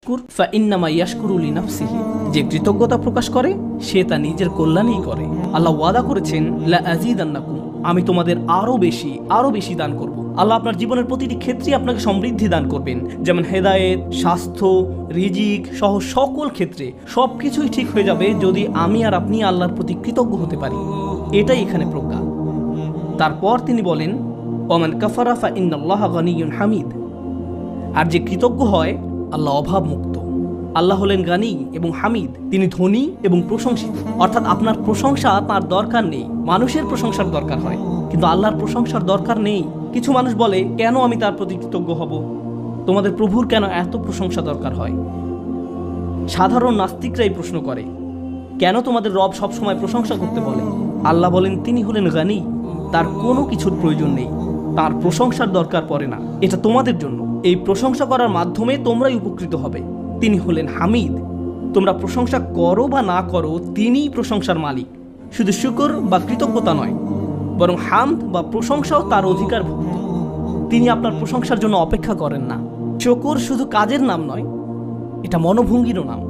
ইয়াশকুর ফাইন্নামা ইয়াশকুরু লিনাফসিহি, যে কৃতজ্ঞতা প্রকাশ করে সে তা নিজের কল্যাণেই করে। আল্লাহ ওয়াদা করেছেন লা আযীদান্নাকুম, আমি তোমাদের আরো বেশি দান করব। আল্লাহ আপনার জীবনের প্রতিটি ক্ষেত্রে আপনাকে সমৃদ্ধি দান করবেন, যেমন হেদায়েত, স্বাস্থ্য, রিজিক সহ সকল ক্ষেত্রে সবকিছুই ঠিক হয়ে যাবে যদি আমি আর আপনি আল্লাহর প্রতি কৃতজ্ঞ হতে পারি। এটাই এখানে প্রজ্ঞা। তারপর তিনি বলেন ওমান কাফারা ফাইন্নাল্লাহা গানিয়্যুন হামিদ, আর যে কৃতজ্ঞ হয় আল্লাহ অভাব মুক্ত। আল্লাহ হলেন গানি এবং হামিদ, তিনি ধনী এবং প্রশংসিত। অর্থাৎ আপনার প্রশংসা তার দরকার নেই, মানুষের প্রশংসার দরকার হয়, কিন্তু আল্লাহর প্রশংসার দরকার নেই। কিছু মানুষ বলে কেন আমি তার প্রতি কৃতজ্ঞ হব, তোমাদের প্রভুর কেন এত প্রশংসা দরকার হয়? সাধারণ নাস্তিকরাই প্রশ্ন করে কেন তোমাদের রব সবসময় প্রশংসা করতে বলে? আল্লাহ বলেন তিনি হলেন গানি, তার কোনো কিছুর প্রয়োজন নেই, তার প্রশংসার দরকার পড়ে না, এটা তোমাদের জন্য। এই প্রশংসা করার মাধ্যমে তোমরাই উপকৃত হবে। তিনি হলেন হামিদ, তোমরা প্রশংসা করো বা না করো তিনিই প্রশংসার মালিক। শুধু শুকর বা কৃতজ্ঞতা নয়, বরং হামদ বা প্রশংসাও তার অধিকারভুক্ত। তিনি আপনার প্রশংসার জন্য অপেক্ষা করেন না। শুকর শুধু কাজের নাম নয়, এটা মনোভঙ্গিরও নাম।